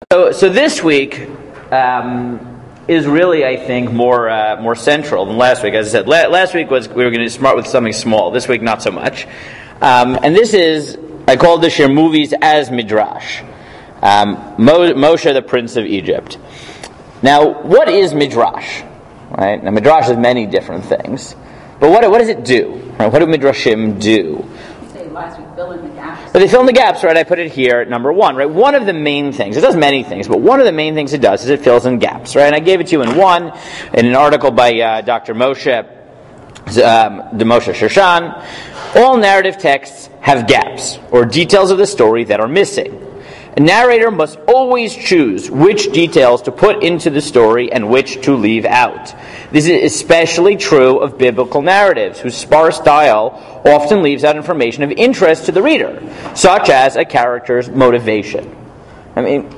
So this week is really, I think, more central than last week. As I said, last week we were going to start with something small. This week, not so much. And this is, I called this year movies as Midrash. Moshe, the Prince of Egypt. Now, what is Midrash? Right? Now, Midrash is many different things. But what does it do? Right? What do Midrashim do? Last week, fill in the gaps. But they fill in the gaps, right? I put it here at number one, right? One of the main things, it does many things, but one of the main things it does is it fills in gaps, right? And I gave it to you in an article by Dr. Moshe, the Moshe Shoshan. All narrative texts have gaps, or details of the story that are missing. A narrator must always choose which details to put into the story and which to leave out. This is especially true of biblical narratives, whose sparse style often leaves out information of interest to the reader, such as a character's motivation. I mean,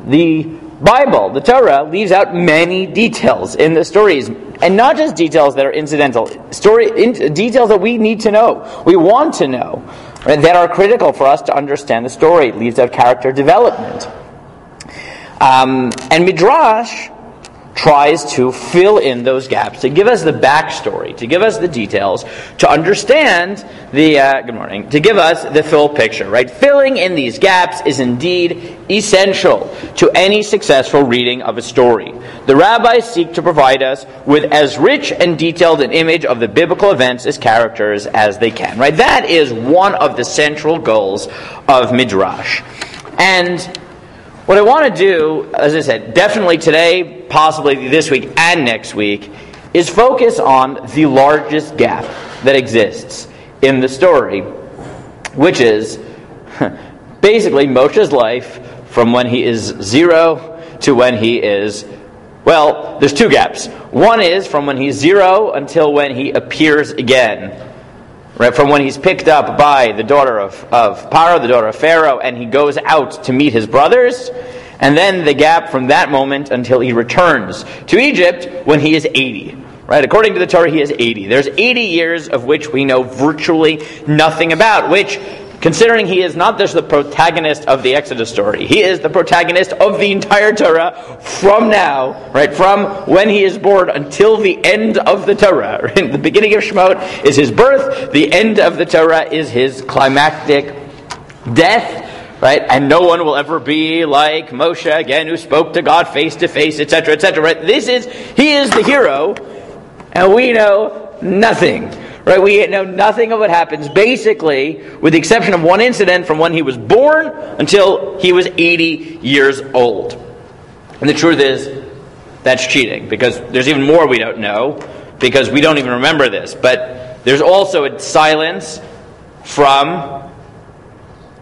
the Bible, the Torah, leaves out many details in the stories, and not just details that are incidental, details that we need to know, we want to know, right, that are critical for us to understand the story. It leaves out character development. And Midrash tries to fill in those gaps, to give us the backstory, to give us the details, to understand to give us the full picture, right? Filling in these gaps is indeed essential to any successful reading of a story. The rabbis seek to provide us with as rich and detailed an image of the biblical events as characters as they can, right? That is one of the central goals of Midrash. And what I want to do, as I said, definitely today, possibly this week and next week, is focus on the largest gap that exists in the story, which is basically Moshe's life from when he is 0 to when he is, well, there's two gaps. One is from when he's 0 until when he appears again. Right, from when he's picked up by the daughter of Paro, the daughter of Pharaoh, and he goes out to meet his brothers, and then the gap from that moment until he returns to Egypt when he is 80. Right, according to the Torah, he is 80. There's 80 years of which we know virtually nothing about, which, considering he is not just the protagonist of the Exodus story, he is the protagonist of the entire Torah from now, right, from when he is born until the end of the Torah. Right? The beginning of Shemot is his birth, the end of the Torah is his climactic death, right? And no one will ever be like Moshe again, who spoke to God face to face, etc., etc., right? He is the hero, and we know nothing. Right, we know nothing of what happens, basically, with the exception of one incident from when he was born until he was 80 years old. And the truth is, that's cheating, because there's even more we don't know, because we don't even remember this. But there's also a silence from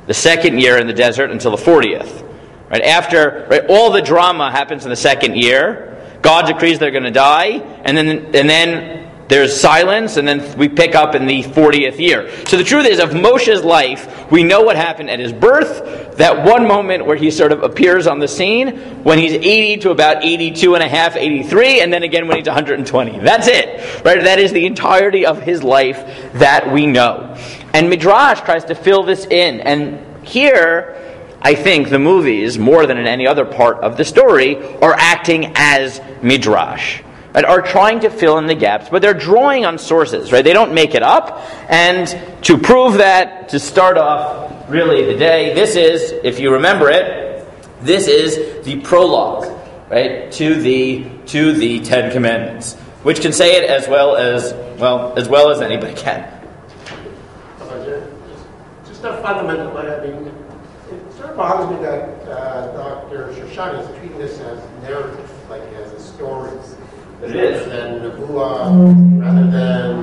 the second year in the desert until the 40th. Right, after all the drama happens in the second year, God decrees they're going to die, and then there's silence, and then we pick up in the 40th year. So the truth is, of Moshe's life, we know what happened at his birth, that one moment where he sort of appears on the scene, when he's 80 to about 82 and a half, 83, and then again when he's 120. That's it. Right? That is the entirety of his life that we know. And Midrash tries to fill this in. And here, I think the movies, more than in any other part of the story, are acting as Midrash. Right, are trying to fill in the gaps, but they're drawing on sources, right? They don't make it up. And to prove that, to start off really the day, this is, if you remember it, this is the prologue, right, to the Ten Commandments, which can say it as well as anybody can. Just a fundamental, but I mean, it sort of bothers me that Dr. Shoshan is treating this as narrative, like as a story. It is. Rather than Nebuah, rather than,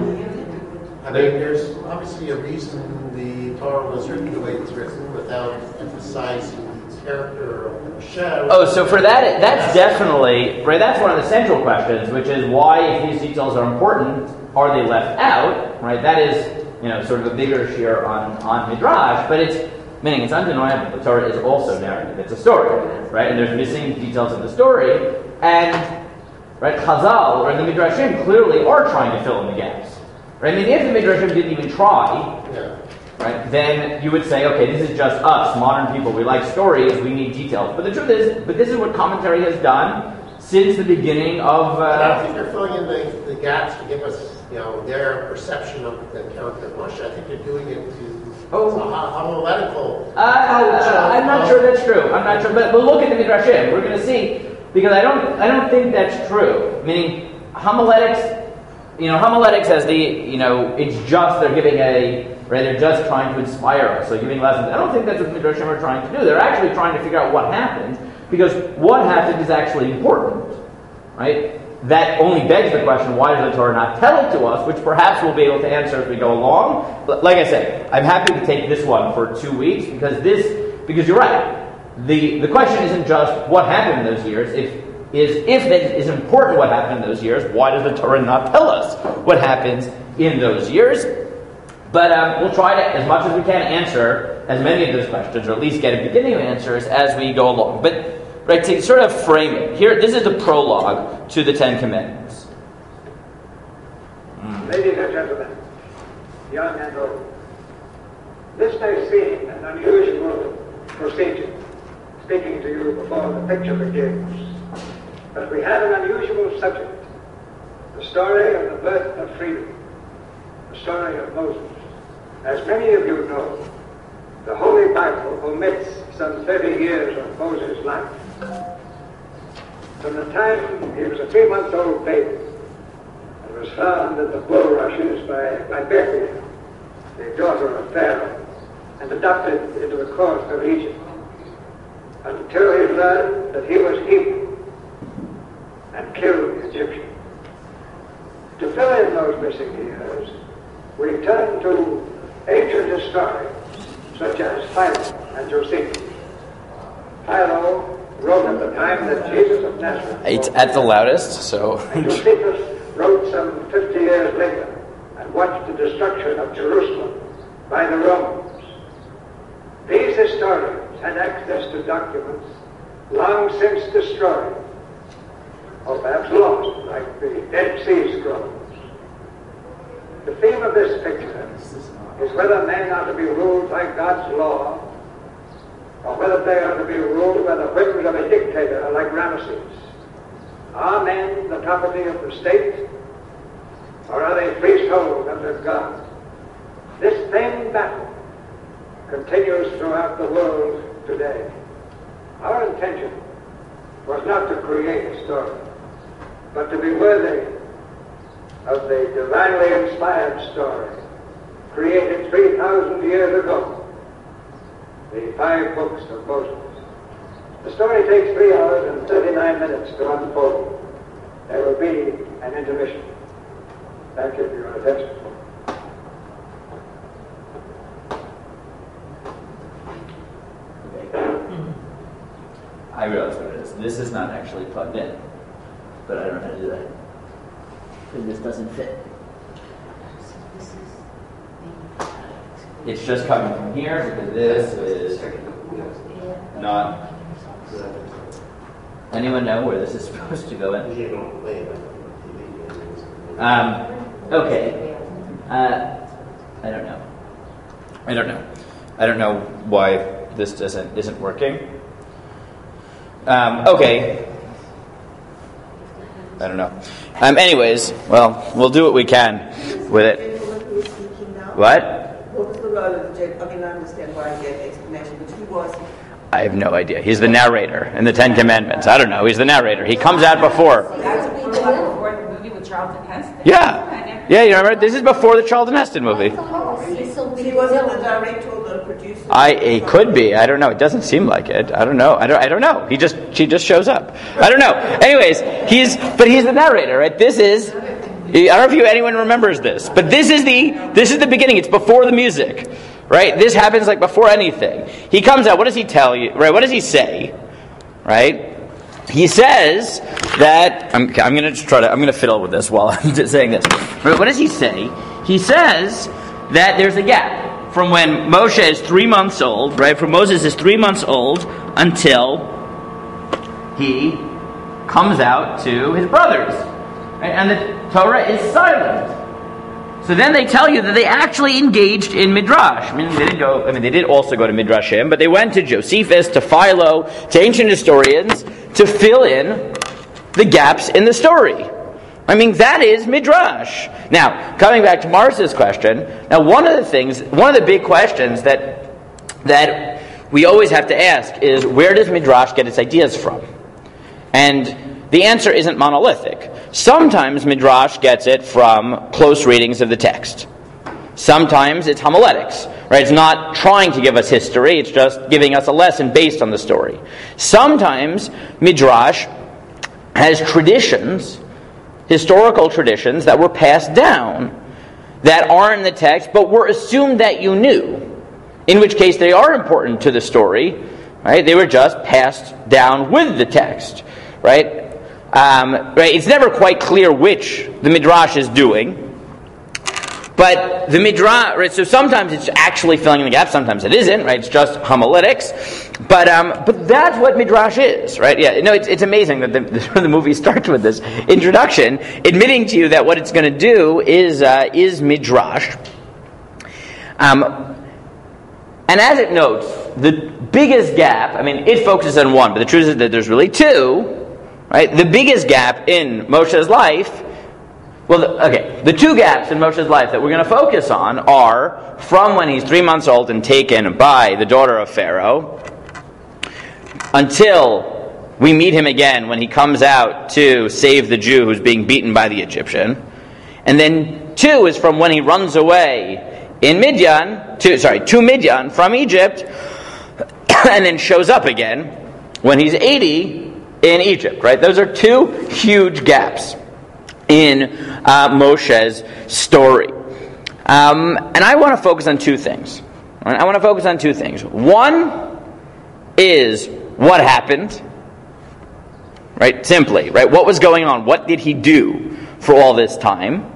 I mean, there's obviously a reason the Torah was written the way it's written without emphasizing the character of Moshe. Oh, so for that's definitely, right, that's one of the central questions, which is why, if these details are important, are they left out, right? That is, sort of a bigger share on Midrash, but meaning it's undeniable the Torah is also narrative. It's a story, right? And there's missing details of the story, and right, Chazal, or the Midrashim, clearly are trying to fill in the gaps. Right? I mean, if the Midrashim didn't even try, right, then you would say, okay, this is just us, modern people. We like stories, we need details. But the truth is, this is what commentary has done since the beginning of... I don't think they're filling in the gaps to give us, their perception of the character of Moshe. I think they're doing it to homiletical. I'm not sure that's true. I'm not sure, but we'll look at the Midrashim. We're going to see, because I don't think that's true. Meaning, homiletics has the, it's just they're giving they're just trying to inspire us, so giving lessons. I don't think that's what the Midrashim are trying to do. They're actually trying to figure out what happened, because what happened is actually important, right? That only begs the question, why does the Torah not tell it to us, which perhaps we'll be able to answer as we go along. But like I said, I'm happy to take this one for 2 weeks, because you're right. The question isn't just what happened in those years. If it is important what happened in those years, why does the Torah not tell us what happens in those years? But we'll try to, as much as we can, answer as many of those questions, or at least get a beginning of answers as we go along. But right, to sort of frame it, here, this is the prologue to the Ten Commandments. Ladies and gentlemen, young and old, this may seem an unusual procedure, speaking to you before the picture begins. But we have an unusual subject, the story of the birth of freedom, the story of Moses. As many of you know, the Holy Bible omits some 30 years of Moses' life. From the time he was a 3-month-old baby and was found in the bulrushes by Becky, the daughter of Pharaoh, and adopted into the court of Egypt, until he learned that he was Hebrew and killed the Egyptian. To fill in those missing years, we turn to ancient historians such as Philo and Josephus. Philo wrote at the time that Jesus of Nazareth... It's at the loudest, so... And Josephus wrote some 50 years later and watched the destruction of Jerusalem by the Romans. These historians had access to documents long since destroyed, or perhaps lost, like the Dead Sea Scrolls. The theme of this picture is whether men are to be ruled by God's law, or whether they are to be ruled by the whims of a dictator like Ramesses. Are men the property of the state, or are they priesthood under God? This same battle continues throughout the world today. Our intention was not to create a story, but to be worthy of the divinely inspired story created 3,000 years ago, the 5 books of Moses. The story takes 3 hours and 39 minutes to unfold. There will be an intermission. Thank you for your attention. I realize what it is. This is not actually plugged in, but I don't know how to do that. And this doesn't fit. It's just coming from here because this is not. Anyone know where this is supposed to go in? Okay. I don't know. I don't know why this isn't working. Okay. I don't know. Anyways, well, we'll do what we can with it. What? What was the role of the judge? I mean, I understand why I gave the explanation, but who was he? I have no idea. He's the narrator in the Ten Commandments. I don't know. He's the narrator. He comes out before. That's before the movie with Charlton Heston. Yeah. Yeah, you remember? This is before the Charlton Heston movie. He wasn't the director or the producer? It could be. I don't know. It doesn't seem like it. I don't know. I don't know. She just shows up. I don't know. Anyways, he's the narrator, right? This is, I don't know if anyone remembers this, but this is the beginning. It's before the music, right? This happens like before anything. He comes out. What does he tell you? Right? What does he say? Right? He says that I'm going to fiddle with this while I'm just saying this. Right? What does he say? He says that there's a gap from when Moshe is 3 months old, right? From Moses is 3 months old until he comes out to his brothers. Right? And the Torah is silent. So then they tell you that they actually engaged in Midrash. They did also go to Midrashim, but they went to Josephus, to Philo, to ancient historians to fill in the gaps in the story. That is Midrash. Now, coming back to Mars's question, now one of the big questions that we always have to ask is, where does Midrash get its ideas from? And the answer isn't monolithic. Sometimes Midrash gets it from close readings of the text. Sometimes it's homiletics, right? It's not trying to give us history, it's just giving us a lesson based on the story. Sometimes Midrash has traditions, historical traditions that were passed down that are in the text but were assumed that you knew, in which case they are important to the story, right? They were just passed down with the text, right? It's never quite clear which the Midrash is doing, but the Midrash, right? So sometimes it's actually filling in the gaps, sometimes it isn't, right? It's just homiletics, but that's what Midrash is, right? Yeah, it's amazing that the movie starts with this introduction, admitting to you that what it's going to do is Midrash. And as it notes, the biggest gap, it focuses on one, but the truth is that there's really two, right? The biggest gap in Moshe's life, the two gaps in Moshe's life that we're going to focus on are from when he's 3 months old and taken by the daughter of Pharaoh until we meet him again when he comes out to save the Jew who's being beaten by the Egyptian. And then 2 is from when he runs away to Midian from Egypt and then shows up again when he's 80 in Egypt, right? Those are 2 huge gaps in Moshe's story. And I want to focus on 2 things. Right? I want to focus on 2 things. One is what happened, right? Simply, right? What was going on? What did he do for all this time?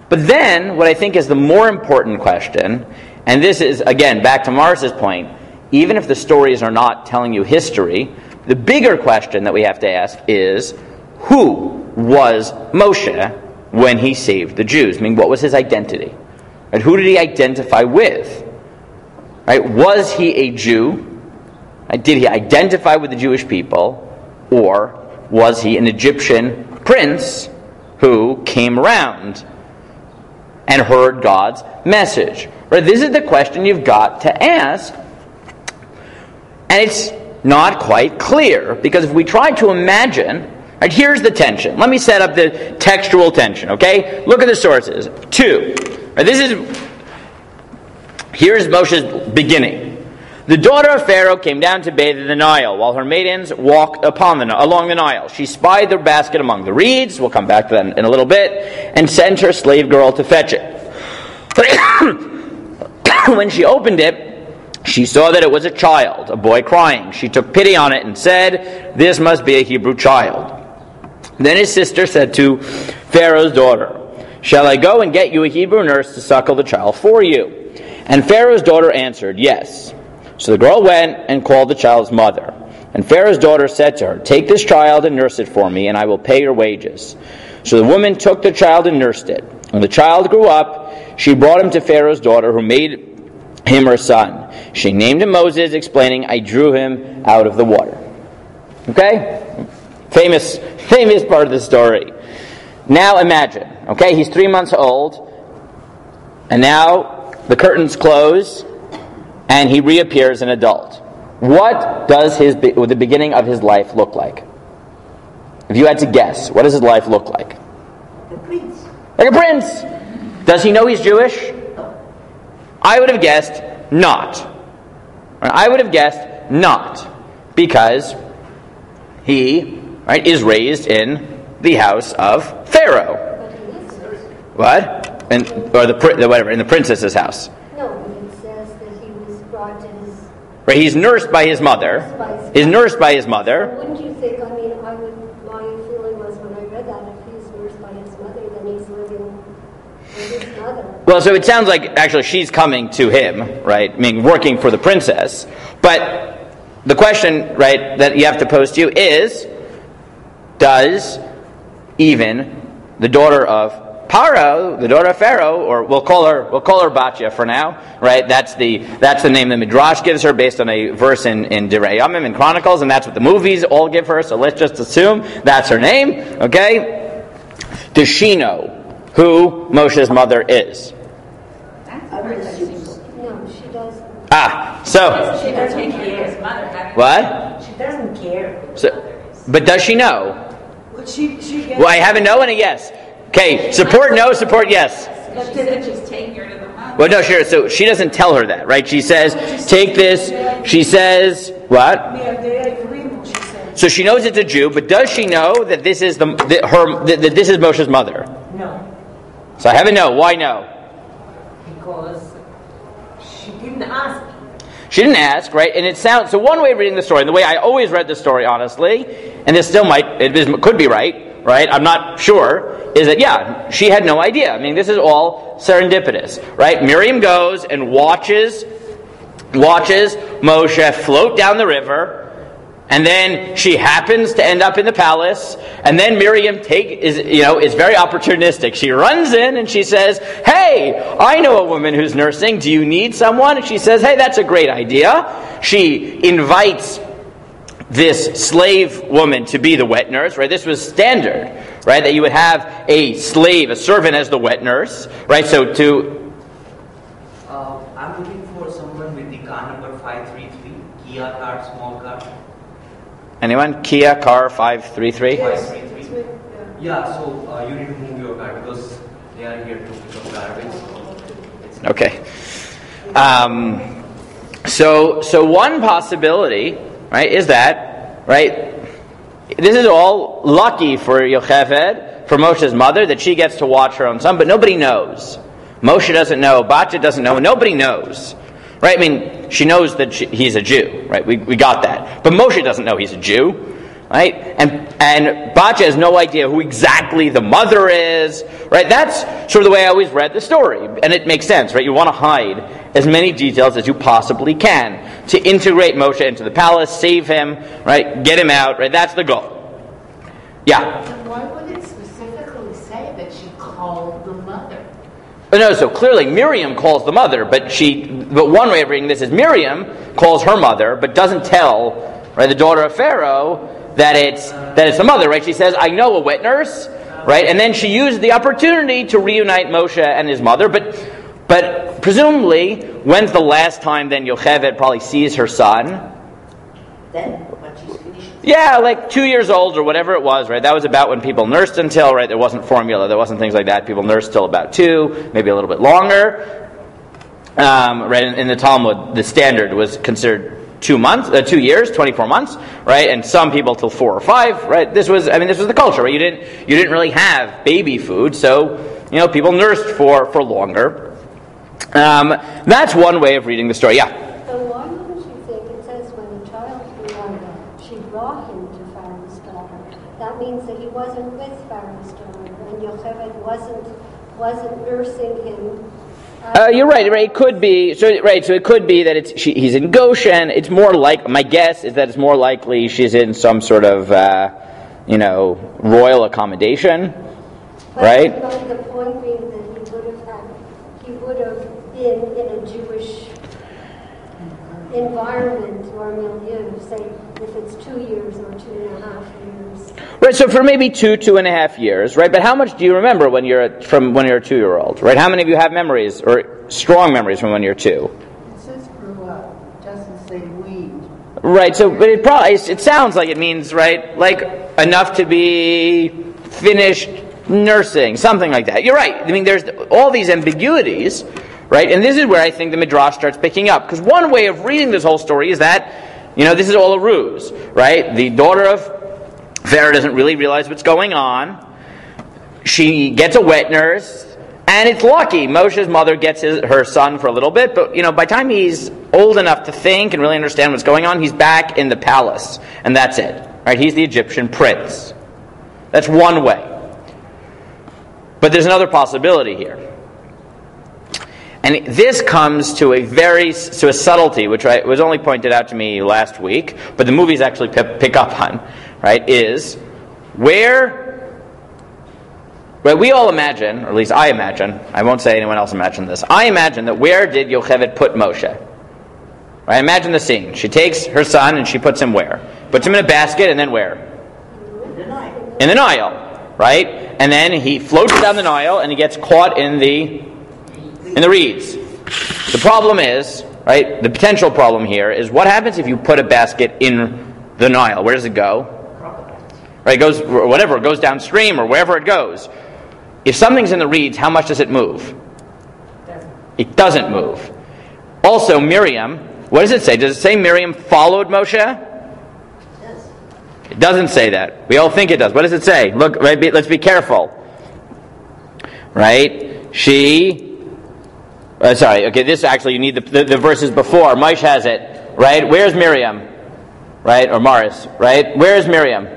But then, what I think is the more important question, and this is, again, back to Mars's point, even if the stories are not telling you history, the bigger question that we have to ask is, who was Moshe when he saved the Jews? What was his identity? Right? Who did he identify with? Right? Was he a Jew? Right? Did he identify with the Jewish people? Or was he an Egyptian prince who came around and heard God's message? Right? This is the question you've got to ask. And it's not quite clear, because if we try to imagine, right, here's the tension. Let me set up the textual tension, okay? Look at the sources. 2. Right, here's Moshe's beginning. The daughter of Pharaoh came down to bathe in the Nile, while her maidens walked along the Nile. She spied the basket among the reeds, we'll come back to that in a little bit, and sent her slave girl to fetch it. When she opened it, she saw that it was a child, a boy crying. She took pity on it and said, "This must be a Hebrew child." Then his sister said to Pharaoh's daughter, "Shall I go and get you a Hebrew nurse to suckle the child for you?" And Pharaoh's daughter answered, "Yes." So the girl went and called the child's mother. And Pharaoh's daughter said to her, "Take this child and nurse it for me, and I will pay your wages." So the woman took the child and nursed it. When the child grew up, she brought him to Pharaoh's daughter, who made him her son. She named him Moses, explaining, "I drew him out of the water." Okay? Famous part of the story. Now imagine, okay, he's 3 months old, and now the curtains close, and he reappears an adult. What does the beginning of his life look like? If you had to guess, what does his life look like? A prince. Like a prince. Does he know he's Jewish? I would have guessed not. I would have guessed not, because he is raised in the house of Pharaoh. What? In the princess's house. No, it says that he was brought to his... Right, he's nursed by his mother. He's nursed by his mother. Wouldn't you think, my feeling was when I read that, if he's nursed by his mother, then he's living with his mother. Well, so it sounds like actually she's coming to him, right? Working for the princess. But the question, right, that you have to pose to you is, does even the daughter of Paro, the daughter of Pharaoh, or we'll call her Batya for now, right? That's the name the Midrash gives her based on a verse in Divrei Yamim in Chronicles, and that's what the movies all give her. So let's just assume that's her name, okay? Does she know who Moshe's mother is? No, she doesn't. So She doesn't care. His mother. what? She doesn't care. But does she know? She gets, Well, I have a no and a yes. Okay, support no, support yes. She said she's taking her to the mother. Well, no, sure. So she doesn't tell her that, right? She says, "Take this." She says, "What?" So she knows it's a Jew, but does she know that this is that this is Moshe's mother? No, So I have a no. Why no? because she didn't ask. She didn't ask, right? And it sounds so. One way of reading the story, and the way I always read the story, honestly, and this still could be right. I'm not sure. Is that she had no idea. I mean, this is all serendipitous, right? Miriam goes and watches Moshe float down the river. And then she happens to end up in the palace, and then Miriam is very opportunistic. She runs in and she says, "Hey, I know a woman who's nursing. Do you need someone?" And she says, "Hey, that's a great idea." She invites this slave woman to be the wet nurse, right? This was standard, right? That you would have a slave, a servant as the wet nurse, right? So I'm looking for someone with the car number 533, Kia car, small car. anyone? Kia car 533? 533. Yeah, so you need to move your car because they are here to pick up garbage. Okay. So one possibility, right, is that, right, this is all lucky for Yocheved, for Moshe's mother, that she gets to watch her own son, but nobody knows. Moshe doesn't know, Batya doesn't know, nobody knows. Right? I mean, she knows that he's a Jew, right? We got that. But Moshe doesn't know he's a Jew, right? And Batya has no idea who exactly the mother is, right? That's sort of the way I always read the story. And it makes sense, right? You want to hide as many details as you possibly can to integrate Moshe into the palace, save him, right? Get him out, right? That's the goal. Yeah? Why would it specifically say that she called the mother? No, so clearly Miriam calls the mother, but one way of reading this is Miriam calls her mother, but doesn't tell, right, the daughter of Pharaoh that it's the mother, right? She says, "I know a wet nurse," right? And then she used the opportunity to reunite Moshe and his mother, but presumably, when's the last time then Yocheved probably sees her son? Then, when she's finished. Yeah, like 2 years old or whatever it was, right? That was about when people nursed until, right? There wasn't formula, there wasn't things like that. People nursed till about 2, maybe a little bit longer. Right? In the Talmud, the standard was considered 2 years, 24 months, right? And some people till 4 or 5, right? This was the culture, right? You didn't really have baby food, so people nursed for longer. That's one way of reading the story. Yeah. So why wouldn't you think it says when the child was born, she brought him to Pharaoh's daughter? That means that he wasn't with Pharaoh's daughter, and Yocheved wasn't nursing him. You're right. Right. It could be. So it could be that he's in Goshen. It's more like, my guess is that it's more likely she's in some sort of royal accommodation, right? But the point being that he would have been in a Jewish environment or milieu, say if it's 2 years or 2.5 years. Right, so for maybe 2.5 years, right? But how much do you remember when you're a 2-year-old, right? How many of you have memories or strong memories from when you're 2? It says grew up, doesn't say weaned. Right, so but it sounds like it means, right, like enough to be finished nursing, something like that. You're right. I mean, there's all these ambiguities, right? And this is where I think the Midrash starts picking up. Because one way of reading this whole story is that, this is all a ruse, right? The daughter of Pharaoh doesn't really realize what's going on. She gets a wet nurse, and it's lucky. Moshe's mother gets her son for a little bit, but, by the time he's old enough to think and really understand what's going on, he's back in the palace. And that's it, right? He's the Egyptian prince. That's one way. But there's another possibility here. And this comes to a subtlety, which was only pointed out to me last week, but the movies actually pick up on, right, is where right, we all imagine, or at least I imagine, I won't say anyone else imagined this, I imagine that where did Yocheved put Moshe? Right, imagine the scene. She takes her son and she puts him where? Puts him in a basket and then where? In the Nile. Right? And then he floats down the Nile and he gets caught in the reeds. The problem is, right, the potential problem here is what happens if you put a basket in the Nile? Where does it go? Right, it goes, whatever, it goes downstream or wherever it goes. If something's in the reeds, how much does it move? It doesn't move. Also, Miriam, what does it say? Does it say Miriam followed Moshe? Yes. It doesn't say that. We all think it does. What does it say? Look, right, let's be careful. Right? This actually, you need the verses before. Moshe has it. Right? Where's Miriam? Right? Or Maris. Right? Where's Miriam?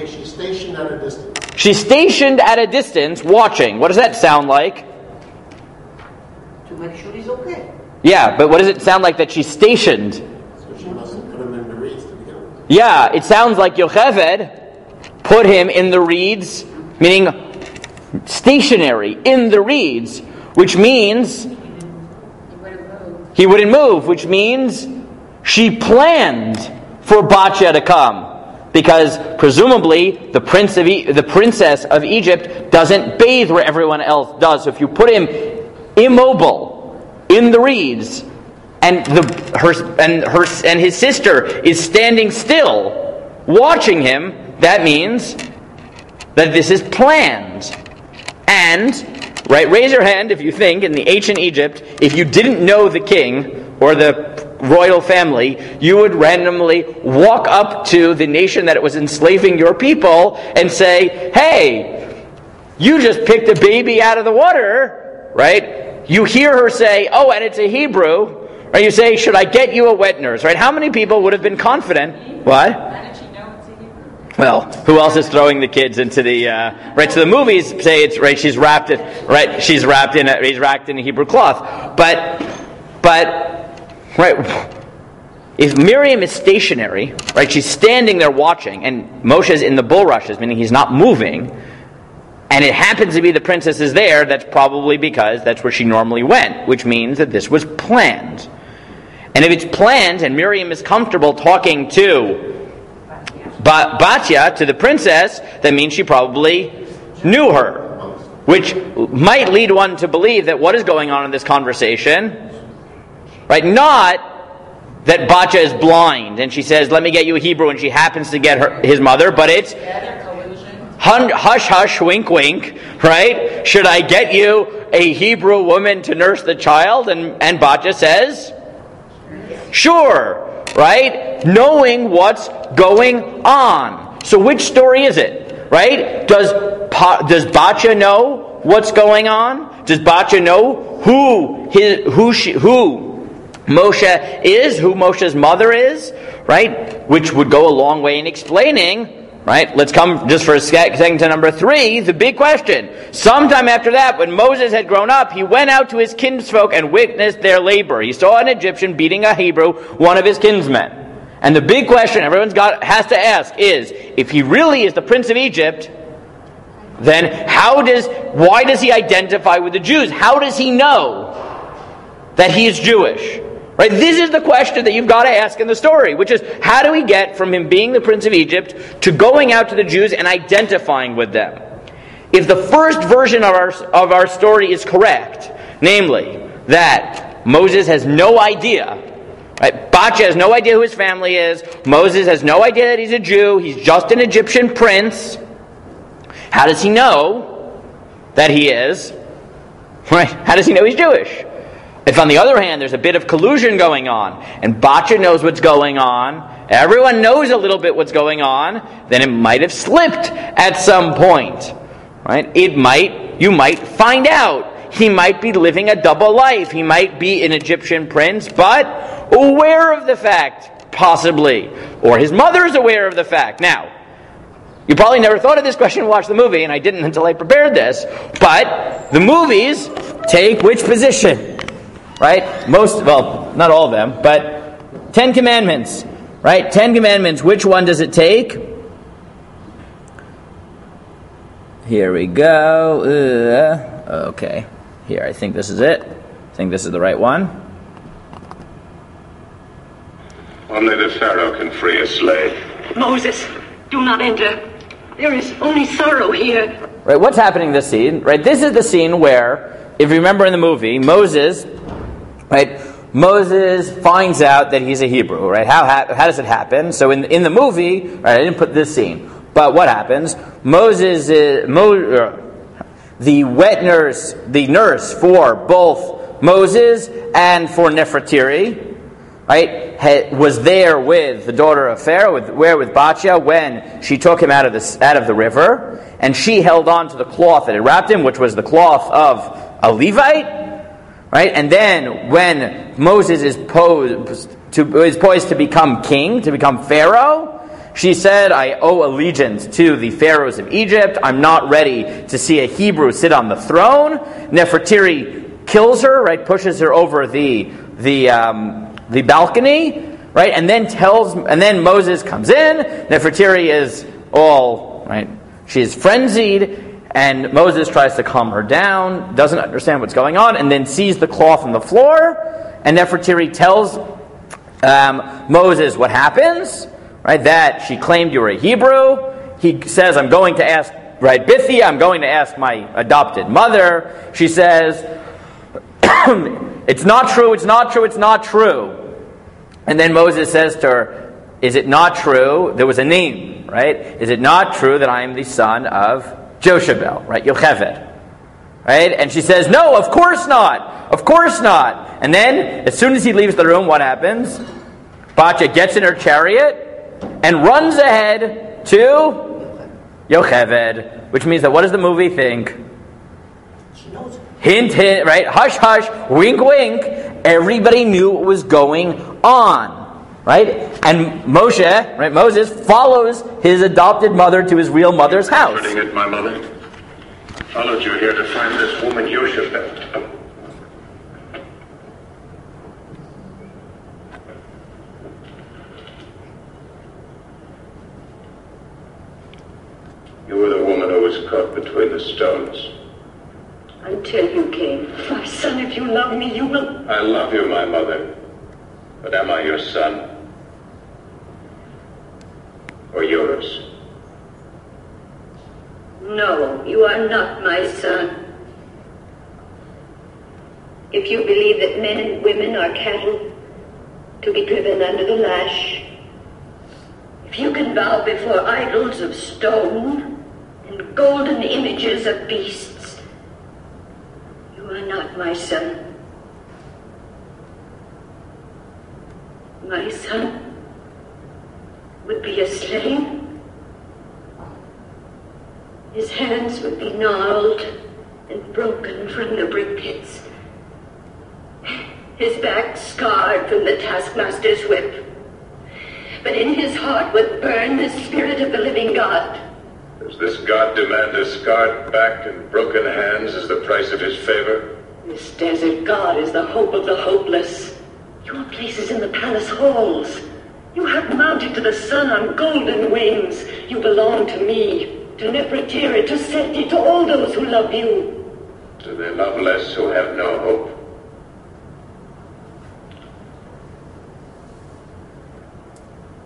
She's stationed at a distance. She's stationed at a distance watching. What does that sound like? To make sure he's okay. Yeah, but what does it sound like that she's stationed? So she must have put him in the reeds to begin with. Yeah, it sounds like Yocheved put him in the reeds, meaning stationary, in the reeds, which means he wouldn't move, which means she planned for Batya to come. Because presumably the princess of Egypt doesn't bathe where everyone else does. So if you put him immobile in the reeds, and his sister is standing still, watching him, that means that this is planned. And, right, raise your hand if you think, in the ancient Egypt, if you didn't know the king or the royal family, you would randomly walk up to the nation that was enslaving your people and say, hey, you just picked a baby out of the water, right? You hear her say, oh, and it's a Hebrew, or you say, should I get you a wet nurse, right? How many people would have been confident? What? How did she know it's a Hebrew? Well, who else is throwing the kids into the, right, so the movies say it's, right, he's wrapped in a Hebrew cloth. But, right, if Miriam is stationary, right, she's standing there watching, and Moshe's in the bulrushes, meaning he's not moving, and it happens to be the princess is there, that's probably because that's where she normally went, which means that this was planned. And if it's planned, and Miriam is comfortable talking to Batya, to the princess, that means she probably knew her. Which might lead one to believe that what is going on in this conversation, right, not that Batya is blind, and she says, let me get you a Hebrew, and she happens to get his mother, but it's hush, hush, wink, wink, right? Should I get you a Hebrew woman to nurse the child? And Batya says, sure, right? Knowing what's going on. So which story is it, right? Does Batya know what's going on? Does Batya know who Moshe is, who Moshe's mother is, right? Which would go a long way in explaining. Right? Let's come just for a second to number 3, the big question. Sometime after that, when Moses had grown up, he went out to his kinsfolk and witnessed their labor. He saw an Egyptian beating a Hebrew, one of his kinsmen. And the big question everyone's has to ask is, if he really is the prince of Egypt, then why does he identify with the Jews? How does he know that he is Jewish? Right? This is the question that you've got to ask in the story, which is, how do we get from him being the prince of Egypt to going out to the Jews and identifying with them? If the first version of our story is correct, namely that Moses has no idea, right? Batya has no idea who his family is, Moses has no idea that he's a Jew, he's just an Egyptian prince, how does he know that he is? Right? How does he know he's Jewish? If, on the other hand, there's a bit of collusion going on, and Batya knows what's going on, everyone knows a little bit what's going on, then it might have slipped at some point. Right? You might find out. He might be living a double life. He might be an Egyptian prince, but aware of the fact, possibly. Or his mother's aware of the fact. Now, you probably never thought of this question and watched the movie, and I didn't until I prepared this, but the movies take which position? Right? Not all of them, but 10 Commandments. Right? 10 Commandments, which one does it take? Here we go. Okay. Here, I think this is it. I think this is the right one. Only the Pharaoh can free a slave. Moses, do not enter. There is only sorrow here. Right, what's happening in this scene? Right, this is the scene where, if you remember in the movie, Moses finds out that he's a Hebrew. Right, how does it happen? So in the movie, right, I didn't put this scene, but what happens? The nurse for both Moses and for Nefertiri, right, was there with the daughter of Pharaoh, with Batya, when she took him out of the river, and she held on to the cloth that had wrapped him, which was the cloth of a Levite, right? And then when Moses is poised to become king, to become Pharaoh, she said, I owe allegiance to the pharaohs of Egypt. I'm not ready to see a Hebrew sit on the throne. Nefertiri kills her, right? Pushes her over the balcony, right? And then Moses comes in. Nefertiri is all right. She is frenzied, and Moses tries to calm her down. Doesn't understand what's going on, and then sees the cloth on the floor. And Nefertiri tells Moses what happens. Right, that she claimed you were a Hebrew. He says, I'm going to ask, right, Bithia, I'm going to ask my adopted mother. She says, it's not true, it's not true, it's not true. And then Moses says to her, is it not true? There was a name, right? Is it not true that I am the son of Joshabel, right, Yocheved? Right? And she says, no, of course not. Of course not. And then, as soon as he leaves the room, what happens? Batya gets in her chariot and runs ahead to Yocheved, which means that what does the movie think? She knows. Hint, hint, right? Hush, hush, wink, wink. Everybody knew what was going on, right? And Moshe, right, Moses follows his adopted mother to his real mother's house. At my mother. Followed you here to find this woman Yocheved. You were the woman who was caught between the stones. Until you came. My son, if you love me, you will... I love you, my mother. But am I your son? Or yours? No, you are not my son. If you believe that men and women are cattle to be driven under the lash, if you can bow before idols of stone and golden images of beasts, you are not my son. My son would be a slave. His hands would be gnarled and broken from the brick pits. His back scarred from the taskmaster's whip. But in his heart would burn the spirit of the living God. Does this God demand a scarred back and broken hands as the price of his favor? This desert God is the hope of the hopeless. Your place is in the palace halls. You have mounted to the sun on golden wings. You belong to me, to Nefertiri, to Seti, to all those who love you. To the loveless who have no hope.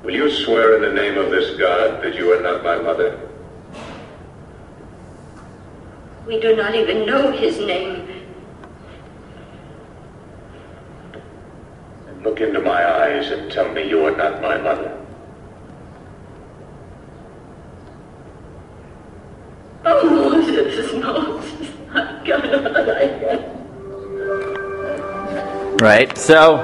Will you swear in the name of this God that you are not my mother? We do not even know his name. Then look into my eyes and tell me you are not my mother. Oh, Moses, Moses, I cannot. Right, so...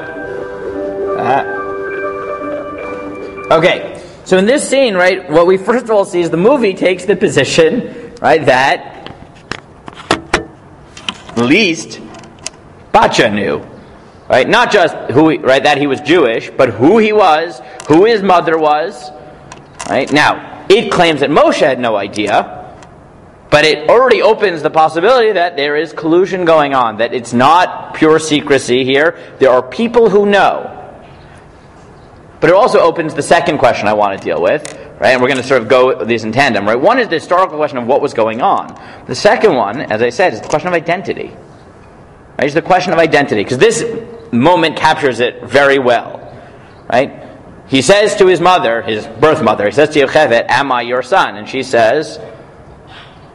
okay, so in this scene, right, what we first of all see is the movie takes the position, right, that at least Batya knew, right? Not just that he was Jewish, but who he was, who his mother was, right? Now, it claims that Moshe had no idea, but it already opens the possibility that there is collusion going on, that it's not pure secrecy here. There are people who know. But it also opens the second question I want to deal with, right? And we're going to sort of go with these in tandem, right? One is the historical question of what was going on. The second one, as I said, is the question of identity. Right? It's the question of identity, because this moment captures it very well, right? He says to his mother, his birth mother, he says to Yocheved, "Am I your son?" And she says,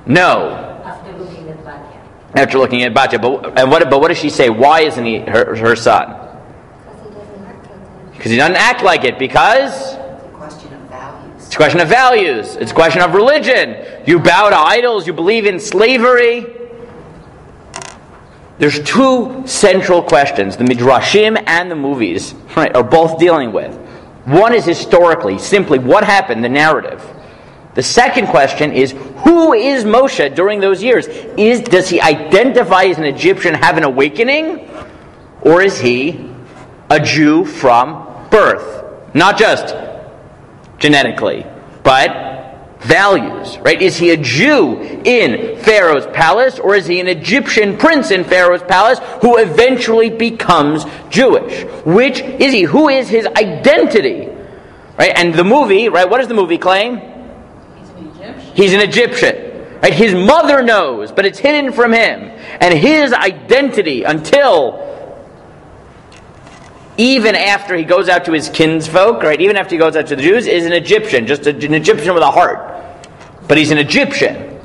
"No." After looking at Batya. After looking at Batya, but what does she say? Why isn't he her son? Because he doesn't act like it. Because It's a question of values. it's a question of values. It's a question of religion. You bow to idols. You believe in slavery. There's two central questions the Midrashim and the movies, right, are both dealing with. One is historically, simply what happened, the narrative. The second question is, who is Moshe during those years? Does he identify as an Egyptian, have an awakening? Or is he a Jew from birth? Not just genetically, but values, right? Is he a Jew in Pharaoh's palace, or is he an Egyptian prince in Pharaoh's palace who eventually becomes Jewish? Which is he? Who is his identity? Right? And the movie, right? What does the movie claim? He's an Egyptian. He's an Egyptian. Right? His mother knows, but it's hidden from him. And his identity until even after he goes out to his kinsfolk, right? Even after he goes out to the Jews, is an Egyptian, just an Egyptian with a heart. But he's an Egyptian.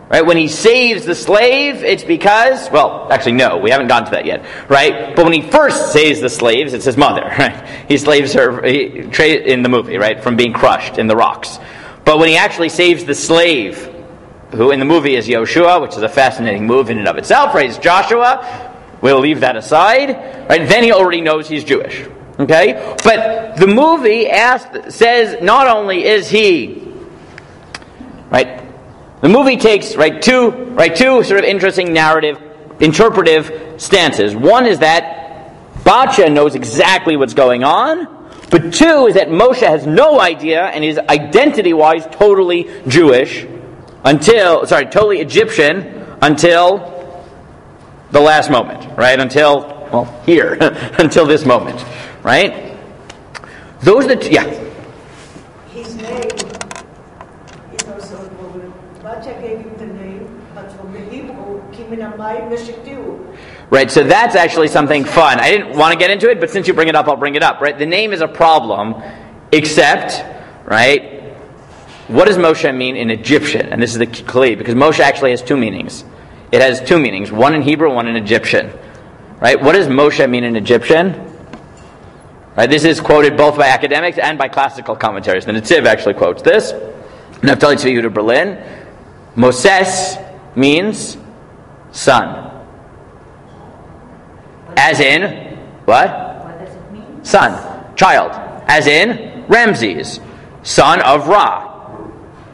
Right? When he saves the slave, it's because, well, actually no, we haven't gotten to that yet, right? But when he first saves the slaves, it's his mother, right? He saves her in the movie, right? From being crushed in the rocks. But when he actually saves the slave, who in the movie is Yoshua, which is a fascinating move in and of itself, right? It's Joshua. We'll leave that aside, right? Then he already knows he's Jewish, okay? But the movie says not only is he, right? The movie takes two sort of interesting interpretive stances. One is that Batya knows exactly what's going on, but two is that Moshe has no idea and is identity-wise totally Jewish totally Egyptian until the last moment, right? Until this moment, right? Those are the His name is also Batya gave him the name, but from the Hebrew, Kiminamai Meshitiu. Right, so that's actually something fun. I didn't want to get into it, but since you bring it up, I'll bring it up, right? The name is a problem, except, right, what does Moshe mean in Egyptian? And this is the key, because Moshe actually has two meanings. It has two meanings, one in Hebrew, one in Egyptian. Right? What does Moshe mean in Egyptian? Right, this is quoted both by academics and by classical commentaries. The Netziv actually quotes this. Naftali Tzvi Yehuda Berlin. Moses means son. As in, what? What does it mean? Son. Child. As in, Ramses. Son of Ra.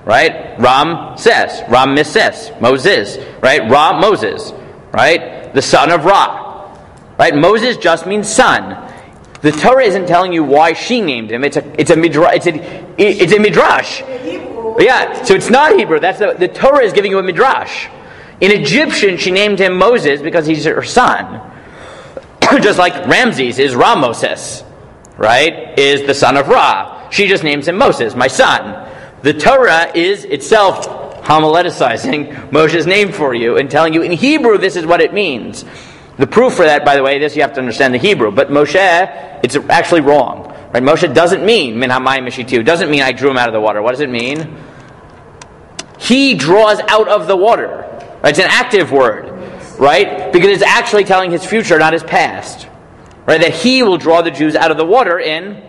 Right? Ramses. Moses. Right? Ra, Moses. Right? The son of Ra. Right? Moses just means son. The Torah isn't telling you why she named him. It's a midrash. It's a midrash. Yeah, so it's not Hebrew. That's the Torah is giving you a midrash. In Egyptian, she named him Moses because he's her son. Just like Ramses is Ramoses, right? Is the son of Ra. She just names him Moses, my son. The Torah is itself homileticizing Moshe's name for you and telling you in Hebrew this is what it means. The proof for that, by the way, you have to understand the Hebrew. But Moshe, it's actually wrong. Right? Moshe doesn't mean min hamayim mishitiu. Doesn't mean I drew him out of the water. What does it mean? He draws out of the water. Right? It's an active word, right? Because it's actually telling his future, not his past. Right? That he will draw the Jews out of the water in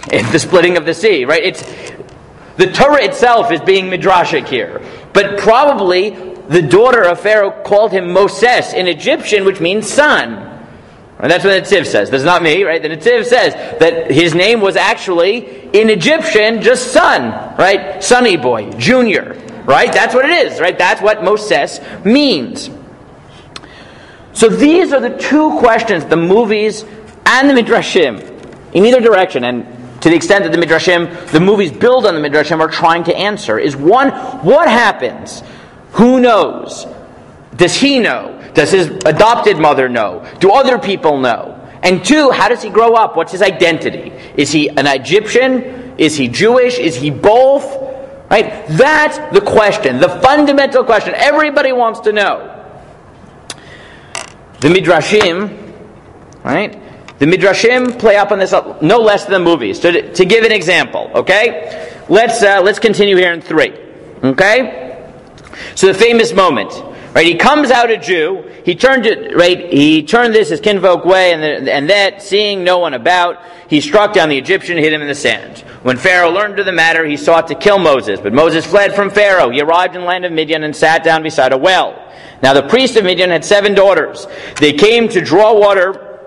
the splitting of the sea. Right? It's the Torah itself is being midrashic here, but probably the daughter of Pharaoh called him Moses in Egyptian, which means son. And that's what the Netziv says. That's not me, right? The Netziv says that his name was actually, in Egyptian, just son, right? Sonny boy, junior, right? That's what it is, right? That's what Moses means. So these are the two questions, the movies and the Midrashim, in either direction, and to the extent that the Midrashim, the movies build on the Midrashim, are trying to answer, is one, what happens? Who knows? Does he know? Does his adopted mother know? Do other people know? And two, how does he grow up? What's his identity? Is he an Egyptian Is he Jewish? Is he both? Right? That's the question, the fundamental question everybody wants to know. The Midrashim, right? The Midrashim play up on this no less than the movies. To give an example, okay? Let's continue here in 3. Okay? So the famous moment. Right, he comes out a Jew. He turned this his kinfolk way, and that, seeing no one about, he struck down the Egyptian and hid him in the sand. When Pharaoh learned of the matter, he sought to kill Moses, but Moses fled from Pharaoh. He arrived in the land of Midian and sat down beside a well. Now the priest of Midian had 7 daughters. They came to draw water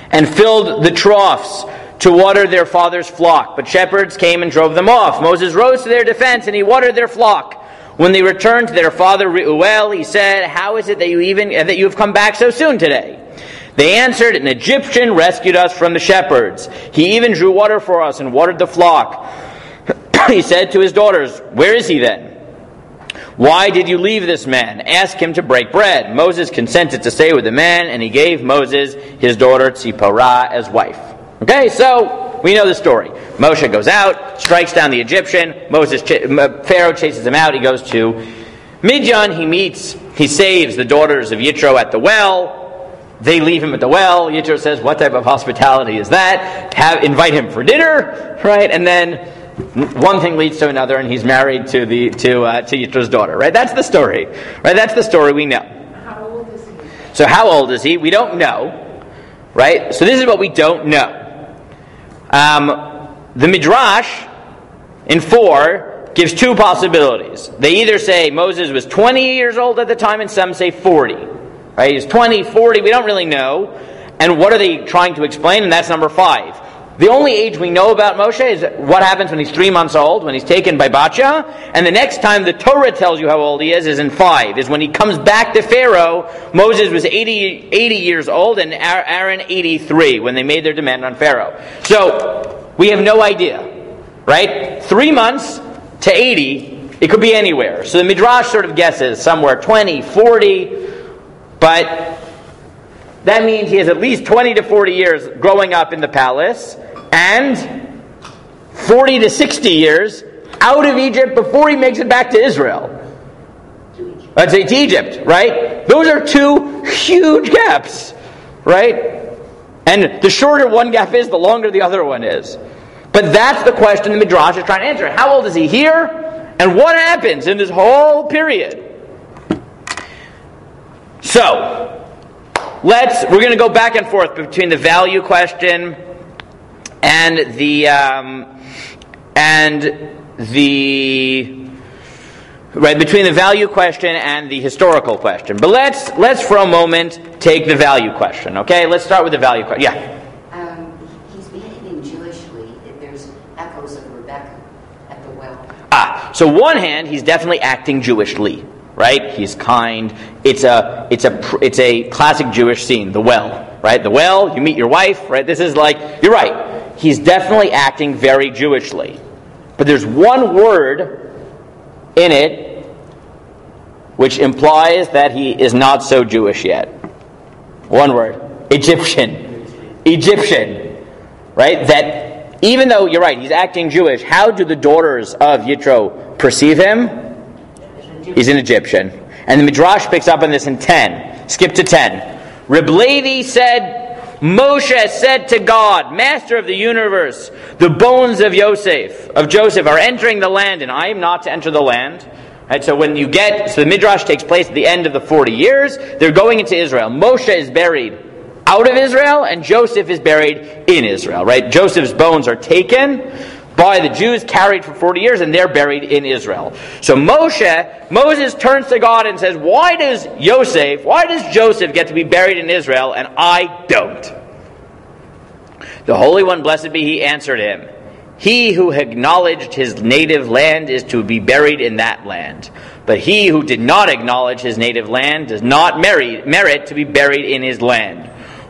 and filled the troughs to water their father's flock, but shepherds came and drove them off. Moses rose to their defense, and he watered their flock. When they returned to their father Reuel, he said, "How is it that you have come back so soon today?" They answered, "An Egyptian rescued us from the shepherds. He even drew water for us and watered the flock." He said to his daughters, "Where is he then? Why did you leave this man? Ask him to break bread." Moses consented to stay with the man, and he gave Moses his daughter Tzipporah as wife. Okay, so we know the story. Moshe goes out, strikes down the Egyptian. Pharaoh chases him out. He goes to Midian. He saves the daughters of Yitro at the well. They leave him at the well. Yitro says, "What type of hospitality is that? Invite him for dinner," right? And then one thing leads to another, and he's married to Yitro's daughter. Right? That's the story. Right? That's the story we know. How old is he? So how old is he? We don't know. Right? So this is what we don't know. The Midrash in 4 gives 2 possibilities. They either say Moses was 20 years old at the time, and some say 40. Right? He's 20, 40, we don't really know. And what are they trying to explain? And that's number 5. The only age we know about Moshe is what happens when he's 3 months old, when he's taken by Batya. And the next time the Torah tells you how old he is in 5, is when he comes back to Pharaoh. Moses was 80 years old, and Aaron 83, when they made their demand on Pharaoh. So, we have no idea. Right? 3 months to 80, it could be anywhere. So the Midrash sort of guesses somewhere 20, 40, but that means he has at least 20 to 40 years growing up in the palace, and 40 to 60 years out of Egypt before he makes it back to Israel. Let's say to Egypt, right? Those are 2 huge gaps, right? And the shorter one gap is, the longer the other one is. But that's the question the Midrash is trying to answer. How old is he here? And what happens in this whole period? So, we're going to go back and forth between the value question and between the value question and the historical question. But let's for a moment take the value question. Okay, let's start with the value question. Yeah. He's behaving Jewishly. There's echoes of Rebecca at the well. So one hand, he's definitely acting Jewishly. Right? He's kind. It's a classic Jewish scene, the well. Right? The well, you meet your wife, right? This is like, you're right. He's definitely acting very Jewishly. But there's one word in it which implies that he is not so Jewish yet. One word. Egyptian. Right? That even though, you're right, he's acting Jewish, how do the daughters of Yitro perceive him? He's an Egyptian. And the Midrash picks up on this in 10. Skip to 10. Reb Levi said, Moshe said to God, Master of the universe, the bones of Joseph are entering the land, and I am not to enter the land. Right, so the Midrash takes place at the end of the 40 years. They're going into Israel. Moshe is buried out of Israel, and Joseph is buried in Israel. Right? Joseph's bones are taken by the Jews, carried for 40 years, and they're buried in Israel. So Moses turns to God and says, why does Joseph get to be buried in Israel and I don't? The Holy One, blessed be He, answered him, he who acknowledged his native land is to be buried in that land. But he who did not acknowledge his native land does not merit to be buried in his land.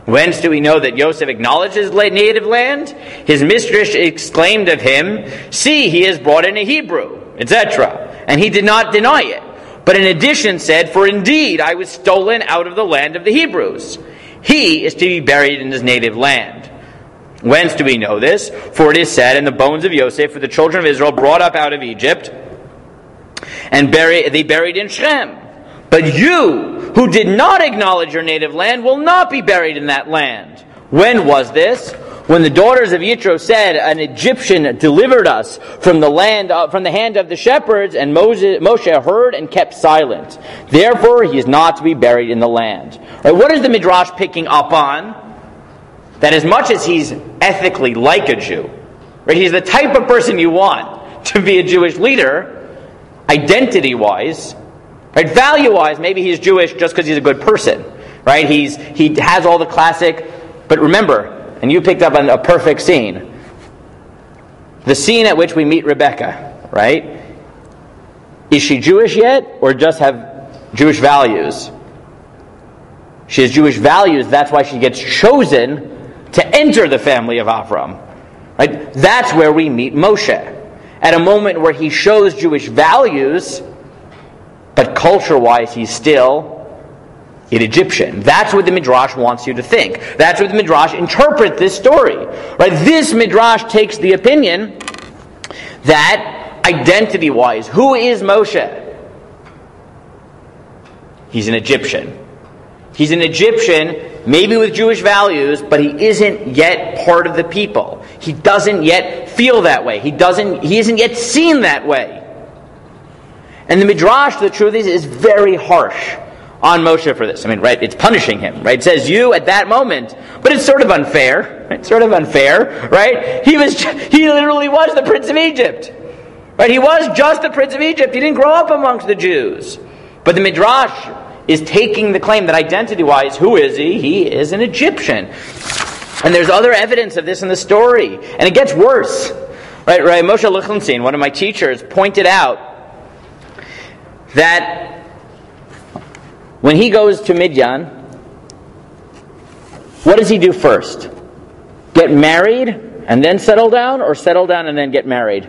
Whence do we know that Joseph acknowledged his native land? His mistress exclaimed of him, see, he is brought in a Hebrew, etc. And he did not deny it. But in addition said, for indeed I was stolen out of the land of the Hebrews. He is to be buried in his native land. Whence do we know this? For it is said, in the bones of Yosef were the children of Israel brought up out of Egypt, and they buried in Shem. But you, who did not acknowledge your native land, will not be buried in that land. When was this? When the daughters of Yitro said, an Egyptian delivered us from the hand of the shepherds, and Moshe heard and kept silent. Therefore he is not to be buried in the land. Right, what is the Midrash picking up on? That as much as he's ethically like a Jew, right, he's the type of person you want to be a Jewish leader, identity-wise, right, value-wise, maybe he's Jewish just because he's a good person. Right? He has all the classic, but remember, and you picked up on a perfect scene. The scene at which we meet Rebecca, right? Is she Jewish yet, or just have Jewish values? She has Jewish values, that's why she gets chosen to enter the family of Avram. Right? That's where we meet Moshe. At a moment where he shows Jewish values, but culture-wise he's still an Egyptian. That's what the Midrash wants you to think. That's what the Midrash interprets this story. Right? This Midrash takes the opinion that identity-wise, who is Moshe? He's an Egyptian. He's an Egyptian, maybe with Jewish values, but he isn't yet part of the people. He doesn't yet feel that way. He isn't yet seen that way. And the Midrash, the truth is very harsh on Moshe for this. I mean, right, it's punishing him, right? It says you at that moment, but it's sort of unfair. It's sort of unfair, right? He literally was the Prince of Egypt. Right? He was just the Prince of Egypt. He didn't grow up amongst the Jews. But the Midrash is taking the claim that identity-wise, who is he? He is an Egyptian. And there's other evidence of this in the story. And it gets worse. Right? Moshe Lichtenstein, one of my teachers, pointed out that when he goes to Midian, what does he do first? Get married and then settle down, or settle down and then get married?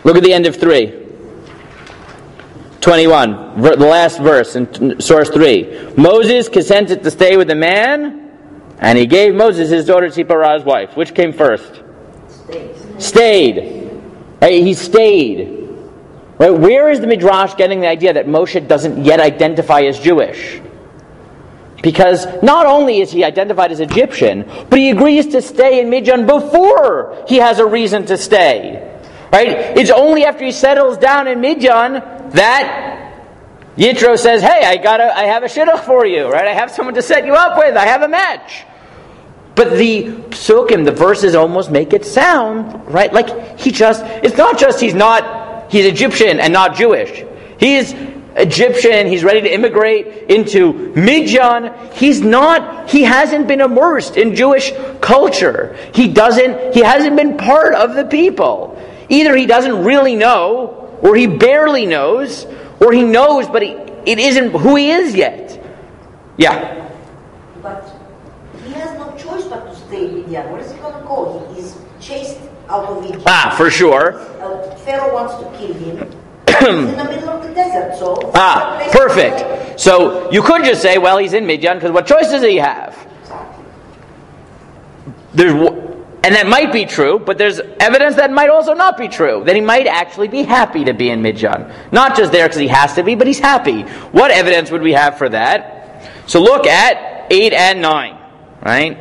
Look at the end of 3:21, the last verse in source 3. Moses consented to stay with the man, and he gave Moses his daughter Zipporah's wife. Which came first? Stayed. Right? He stayed. Right? Where is the Midrash getting the idea that Moshe doesn't yet identify as Jewish? Because not only is he identified as Egyptian, but he agrees to stay in Midian before he has a reason to stay. Right? It's only after he settles down in Midian that Yitro says, "Hey, I have a shidduch for you. Right? I have someone to set you up with. I have a match." But the psukim, the verses almost make it sound right like it's not just he's Egyptian and not Jewish. He's Egyptian, he's ready to immigrate into Midian. He hasn't been immersed in Jewish culture. He hasn't been part of the people. Either he doesn't really know, or he barely knows, or he knows, but it isn't who he is yet. Yeah? But he has no choice but to stay in Midian. Where is he going to go? He's chased out of Egypt. For sure. Pharaoh wants to kill him. He's in the middle of the desert, so... Perfect. So you could just say, well, he's in Midian, because what choice does he have? And that might be true, but there's evidence that might also not be true. That he might actually be happy to be in Midian. Not just there because he has to be, but he's happy. What evidence would we have for that? So look at 8 and 9. Right?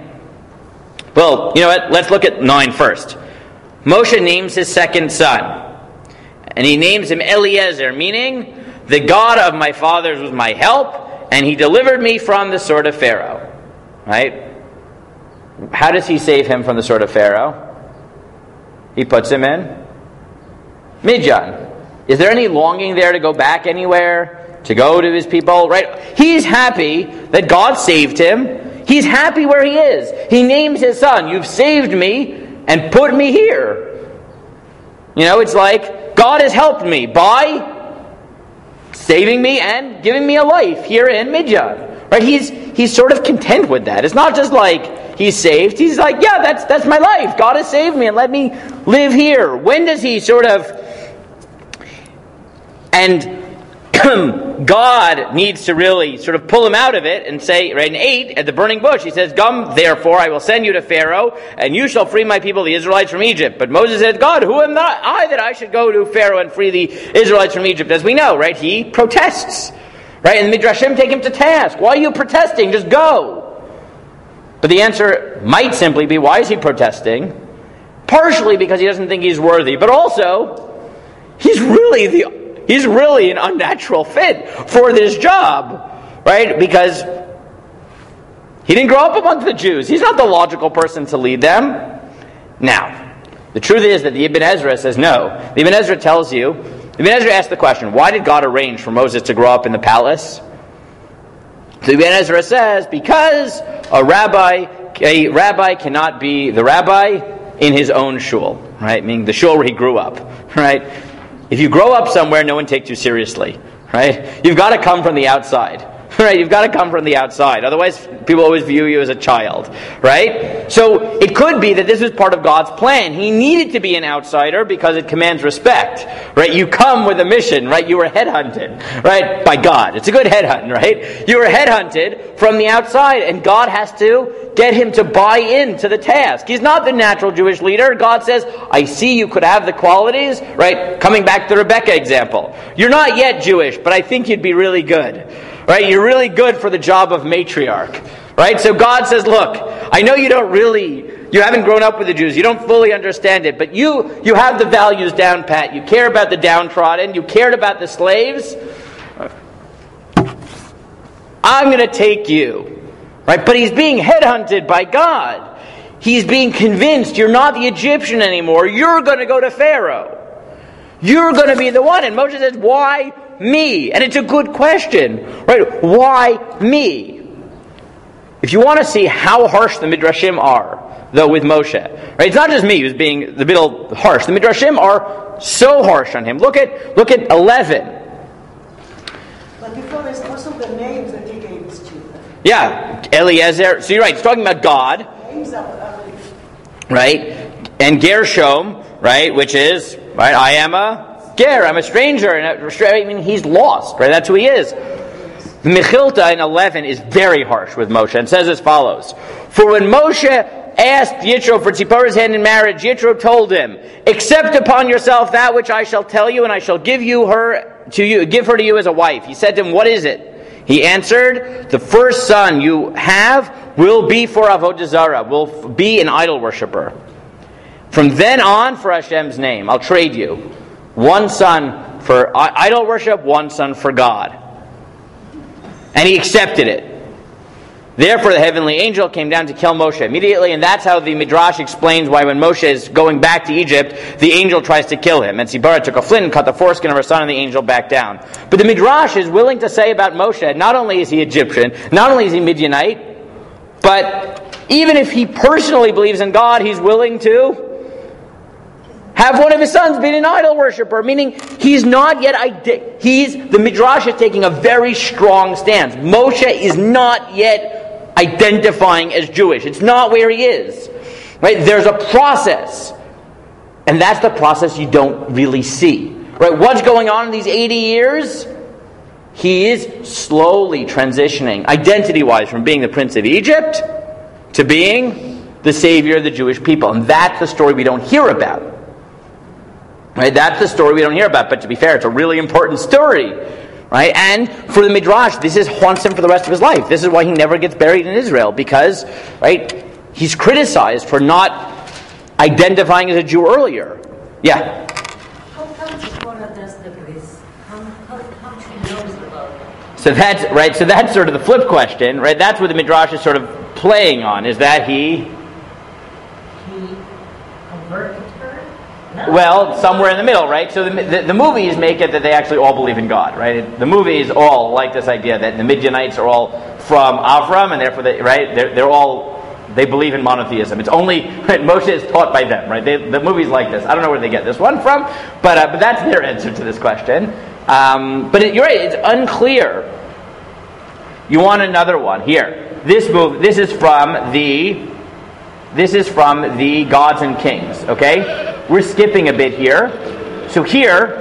Well, you know what? Let's look at 9 first. Moshe names his second son. And he names him Eliezer, meaning, the God of my fathers was my help, and he delivered me from the sword of Pharaoh. Right? How does he save him from the sword of Pharaoh? He puts him in Midian. Is there any longing there to go back anywhere? To go to his people? Right? He's happy that God saved him. He's happy where he is. He names his son, "You've saved me and put me here." It's like, God has helped me by saving me and giving me a life here in Midian. Right? He's sort of content with that. It's not just like he's saved. He's like, yeah, that's my life. God has saved me and let me live here. When does he sort of... And God needs to really sort of pull him out of it and say, right, in 8, at the burning bush, he says, "Come, therefore, I will send you to Pharaoh, and you shall free my people, the Israelites, from Egypt." But Moses said, "God, who am I that I should go to Pharaoh and free the Israelites from Egypt?" As we know, right, he protests. Right, and the Midrashim take him to task. "Why are you protesting? Just go." But the answer might simply be, why is he protesting? Partially because he doesn't think he's worthy, but also, he's really an unnatural fit for this job, right? Because he didn't grow up among the Jews. He's not the logical person to lead them. Now, the truth is that the Ibn Ezra says no. The Ibn Ezra tells you, Ibn Ezra asks the question, why did God arrange for Moses to grow up in the palace? So Ibn Ezra says, because a rabbi cannot be the rabbi in his own shul, right? Meaning the shul where he grew up, right? If you grow up somewhere, no one takes you seriously, right? You've got to come from the outside, right? You've got to come from the outside. Otherwise, people always view you as a child, right? So it could be that this was part of God's plan. He needed to be an outsider because it commands respect, right? You come with a mission, right? You were headhunted, right? By God. It's a good headhunt, right? You were headhunted from the outside, and God has to get him to buy into the task. He's not the natural Jewish leader. God says, "I see you could have the qualities," right? Coming back to the Rebecca example. "You're not yet Jewish, but I think you'd be really good." Right? You're really good for the job of matriarch. Right? So God says, "Look, I know you haven't grown up with the Jews, you don't fully understand it, but you have the values down pat. You care about the downtrodden, you cared about the slaves. I'm going to take you." Right? But he's being headhunted by God. He's being convinced you're not the Egyptian anymore. You're going to go to Pharaoh. You're going to be the one. And Moshe says, "Why me?" And it's a good question. Right? Why me? If you want to see how harsh the Midrashim are, though, with Moshe, right? It's not just me who's being the middle harsh. The Midrashim are so harsh on him. Look at 11. But before there's also the names that he gave his children. Yeah, Eliezer. So you're right. It's talking about God, right? And Gershom, right? Which is, right? I am a ger. I'm a stranger, and I mean, he's lost, right? That's who he is. The Mechilta in 11 is very harsh with Moshe and says as follows: "For when Moshe asked Yitro for Tzipporah's hand in marriage, Yitro told him, 'Accept upon yourself that which I shall tell you, and I shall give her to you as a wife.' He said to him, 'What is it?' He answered, 'The first son you have will be for Avodah Zarah, will be an idol worshiper. From then on, for Hashem's name, I'll trade you. One son for idol worship, one son for God.' And he accepted it. Therefore the heavenly angel came down to kill Moshe immediately, and that's how the Midrash explains why when Moshe is going back to Egypt, the angel tries to kill him. And Zipporah took a flint and cut the foreskin of her son, and the angel backed down. But the Midrash is willing to say about Moshe, not only is he Egyptian, not only is he Midianite, but even if he personally believes in God, he's willing to have one of his sons be an idol worshiper, meaning he's not yet, the Midrash is taking a very strong stance. Moshe is not yet identifying as Jewish. It's not where he is. Right? There's a process. And that's the process you don't really see. Right? What's going on in these 80 years? He is slowly transitioning, identity-wise, from being the Prince of Egypt to being the Savior of the Jewish people. And that's the story we don't hear about. Right? That's the story we don't hear about. But to be fair, it's a really important story. Right? And for the Midrash, this haunts him for the rest of his life. This is why he never gets buried in Israel. Because, right, he's criticized for not identifying as a Jew earlier. Yeah? How come Zipporah does the bris? How she knows about it? So that's sort of the flip question. Right? That's what the Midrash is sort of playing on. Is that he converted her? No. Well, somewhere in the middle, right? So the movies make it that they actually all believe in God, right? The movies all like this idea that the Midianites are all from Avram, and therefore they believe in monotheism. It's only Moshe is taught by them, right? The movies like this. I don't know where they get this one from, but that's their answer to this question. You're right; it's unclear. You want another one here? This is from the Gods and Kings. Okay. We're skipping a bit here. So here,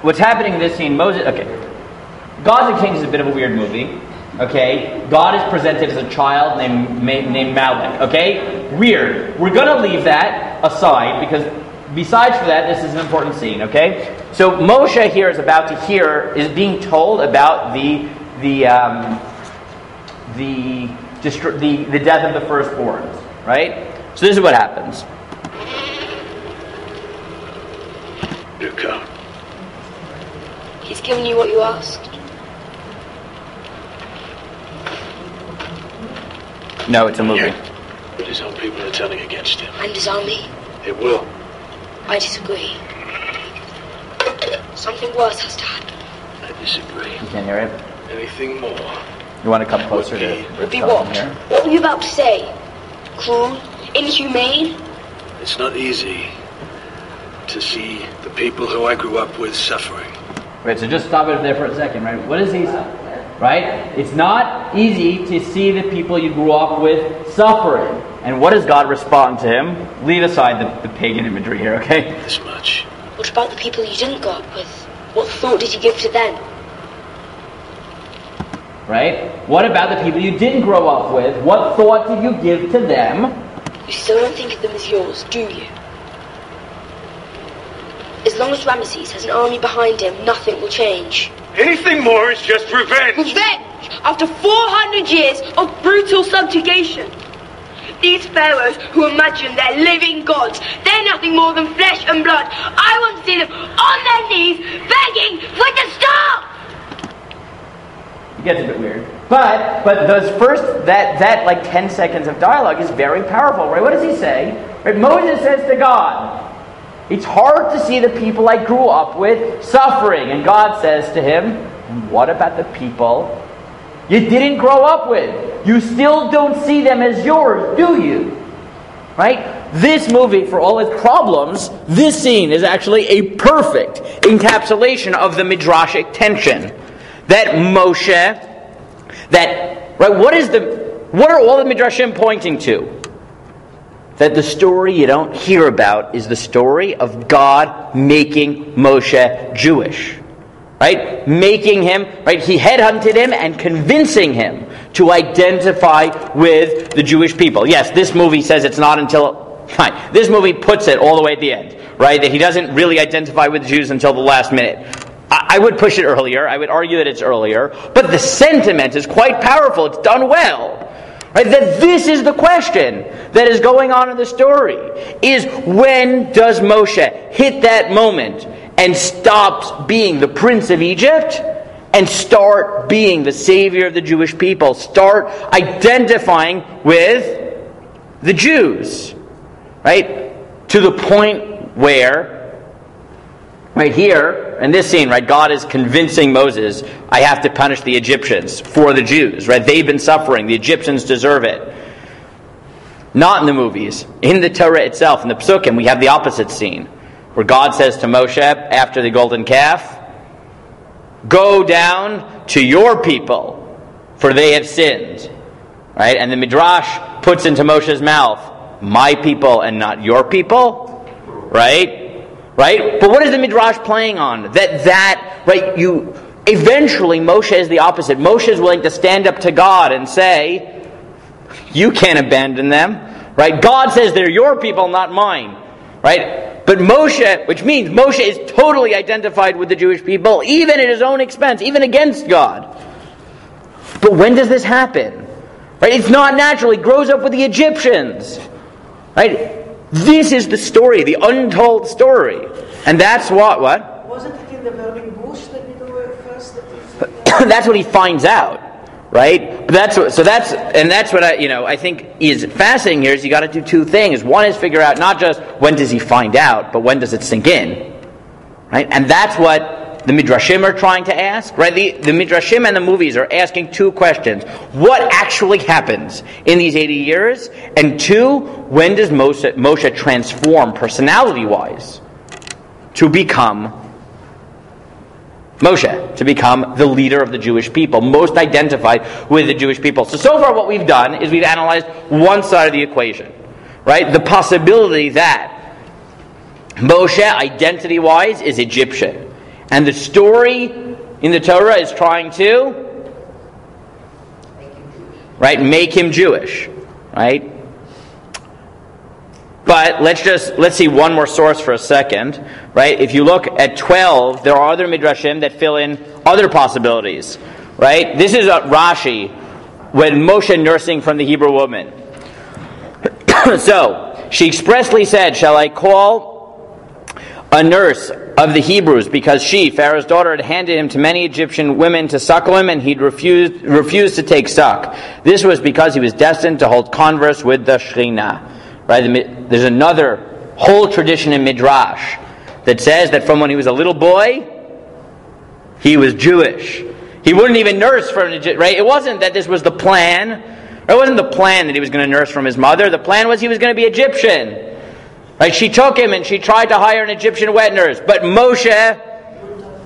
what's happening in this scene, Moses... Okay. Gods and Kings is a bit of a weird movie. Okay? God is presented as a child named Malek. Okay? Weird. We're going to leave that aside because besides for that, this is an important scene. Okay? So Moshe here is being told about the death of the firstborns. Right? So this is what happens. You come. He's given you what you asked. No, it's a movie. Yeah. But his own people are turning against him. And his army? It will. I disagree. Something worse has to happen. I disagree. You can't hear it? Anything more. You want to come closer to Would be what? Here? What were you about to say? Cruel? Inhumane? It's not easy to see the people who I grew up with suffering. Right, so just stop it there for a second, right? What does he say? Right? It's not easy to see the people you grew up with suffering. And what does God respond to him? Leave aside the pagan imagery here, okay? This much. What about the people you didn't grow up with? What thought did you give to them? Right? What about the people you didn't grow up with? What thought did you give to them? You still don't think of them as yours, do you? As long as Ramesses has an army behind him, nothing will change. Anything more is just revenge! Revenge! After 400 years of brutal subjugation. These pharaohs who imagine they're living gods, they're nothing more than flesh and blood. I want to see them on their knees, begging for it to stop! It gets a bit weird. But those first, that like 10 seconds of dialogue is very powerful, right? What does he say? Right? Moses says to God, it's hard to see the people I grew up with suffering. And God says to him, what about the people you didn't grow up with? You still don't see them as yours, do you? Right? This movie, for all its problems, this scene is actually a perfect encapsulation of the Midrashic tension. That Moshe, right, what are all the Midrashim pointing to? That the story you don't hear about is the story of God making Moshe Jewish. Right? Making him, right? He headhunted him and convincing him to identify with the Jewish people. Yes, this movie says it's not until... Fine. This movie puts it all the way at the end. Right? That he doesn't really identify with the Jews until the last minute. I would push it earlier. I would argue that it's earlier. But the sentiment is quite powerful. It's done well. Right? That this is the question that is going on in the story. Is when does Moshe hit that moment and stops being the prince of Egypt and start being the savior of the Jewish people? Start identifying with the Jews. Right? To the point where, right here, in this scene, right, God is convincing Moses, I have to punish the Egyptians for the Jews. Right? They've been suffering. The Egyptians deserve it. Not in the movies. In the Torah itself, in the Psukim, we have the opposite scene. Where God says to Moshe, after the golden calf, go down to your people, for they have sinned. Right? And the Midrash puts into Moshe's mouth, my people and not your people. Right? Right? But what is the Midrash playing on? Right, eventually Moshe is the opposite. Moshe is willing to stand up to God and say, you can't abandon them. Right? God says they're your people, not mine. Right? But Moshe, which means Moshe is totally identified with the Jewish people, even at his own expense, even against God. But when does this happen? Right? It's not natural. He grows up with the Egyptians. Right? This is the story, the untold story. And that's what? Wasn't it in the burning bush that we do it first? That's what he finds out. Right? But that's what I think is fascinating here is you got to do two things. One is figure out not just when does he find out, but when does it sink in. Right? And that's what the Midrashim are trying to ask. Right? The Midrashim and the movies are asking two questions. What actually happens in these 80 years? And two, when does Moshe transform personality-wise to become Moshe, to become the leader of the Jewish people, most identified with the Jewish people. So far what we've done is we've analyzed one side of the equation, right? The possibility that Moshe, identity-wise, is Egyptian. And the story in the Torah is trying to, right, make him Jewish, right? But let's see one more source for a second, right? If you look at 12, there are other midrashim that fill in other possibilities, right? This is Rashi when Moshe nursing from the Hebrew woman. So she expressly said, "Shall I call a nurse of the Hebrews, because she, Pharaoh's daughter, had handed him to many Egyptian women to suckle him, and he'd refused to take suck. This was because he was destined to hold converse with the Shekhinah." Right? There's another whole tradition in Midrash that says that from when he was a little boy, he was Jewish. He wouldn't even nurse from an Egyptian, right? It wasn't that this was the plan. It wasn't the plan that he was going to nurse from his mother. The plan was he was going to be Egyptian. Right? She took him and she tried to hire an Egyptian wet nurse, but Moshe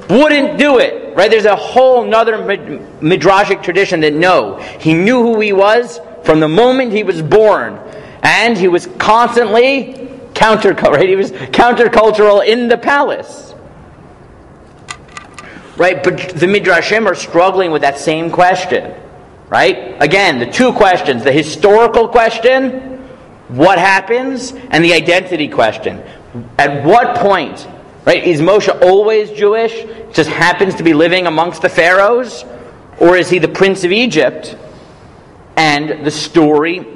wouldn't do it. Right? There's a whole other midrashic tradition that no, he knew who he was from the moment he was born. And he was constantly right? He was countercultural in the palace. Right? But the Midrashim are struggling with that same question. Right? Again, the two questions. The historical question, what happens? And the identity question. At what point, right, is Moshe always Jewish? Just happens to be living amongst the pharaohs? Or is he the Prince of Egypt? And the story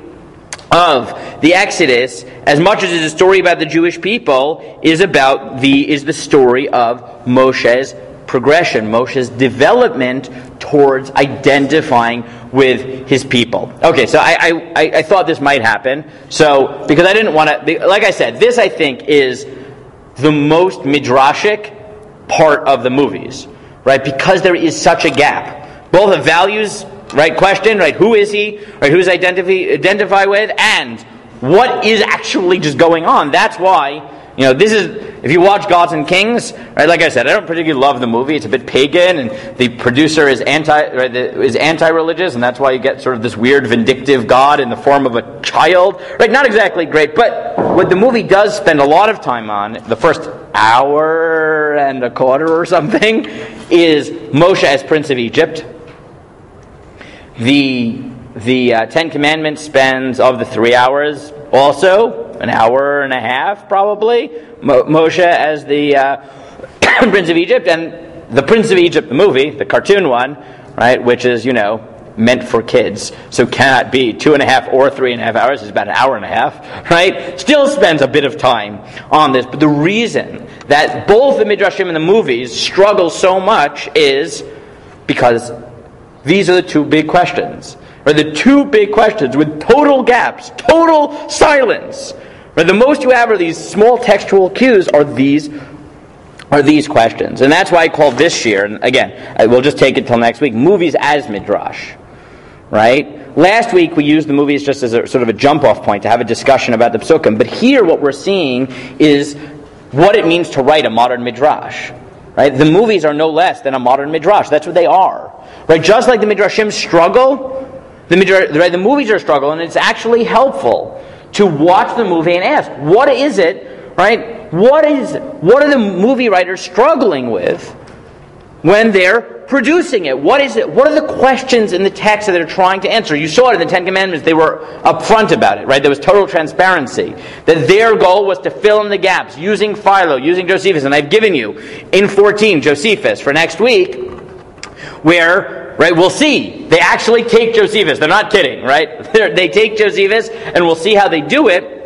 of the Exodus, as much as it's a story about the Jewish people, is the story of Moshe's progression, Moshe's development towards identifying with his people. Okay, so I thought this might happen. So, because I didn't want to, like I said, this I think is the most midrashic part of the movies, right? Because there is such a gap. Both the values, right, question, right, who is he, right, who's identify with, and what is actually just going on. That's why, this is, if you watch Gods and Kings, right, like I said, I don't particularly love the movie. It's a bit pagan, and the producer is anti-religious, and that's why you get sort of this weird vindictive God in the form of a child, right? Not exactly great, but what the movie does spend a lot of time on, the first hour and a quarter or something, is Moshe as Prince of Egypt. The Ten Commandments spends, of the 3 hours, also an hour and a half probably, Moshe as the Prince of Egypt, and the Prince of Egypt, the movie, the cartoon one, right, which is, meant for kids, so cannot be 2.5 or 3.5 hours, it's about an hour and a half, right, still spends a bit of time on this. But the reason that both the Midrashim and the movies struggle so much is because these are the two big questions. Or the two big questions with total gaps, total silence. Or the most you have are these small textual cues are these questions. And that's why I call this year, and again, we'll just take it till next week, movies as Midrash. Right? Last week we used the movies just as a sort of a jump-off point to have a discussion about the Psukim. But here what we're seeing is what it means to write a modern Midrash. Right? The movies are no less than a modern Midrash. That's what they are. Right? Just like the Midrashim struggle, the movies are a struggle, and it's actually helpful to watch the movie and ask, what is it, right? What are the movie writers struggling with when they're producing it? What is it? What are the questions in the text that they're trying to answer? You saw it in the Ten Commandments. They were upfront about it, right? There was total transparency. That their goal was to fill in the gaps using Philo, using Josephus. And I've given you in 14 Josephus for next week, where, right, we'll see. They actually take Josephus. They're not kidding, right? They take Josephus, and we'll see how they do it.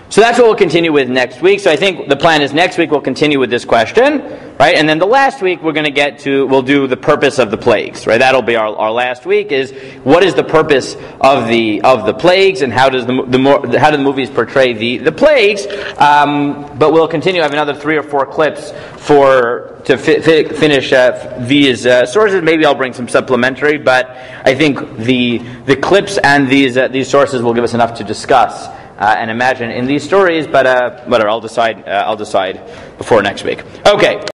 So that's what we'll continue with next week. So I think the plan is next week we'll continue with this question, right? And then the last week we'll do the purpose of the plagues, right? That'll be our last week, is what is the purpose of the plagues, and how do the movies portray the plagues? But we'll continue. I have another 3 or 4 clips to finish these sources. Maybe I'll bring some supplementary, but I think the clips and these sources will give us enough to discuss and imagine in these stories. But whatever, I'll decide before next week. Okay.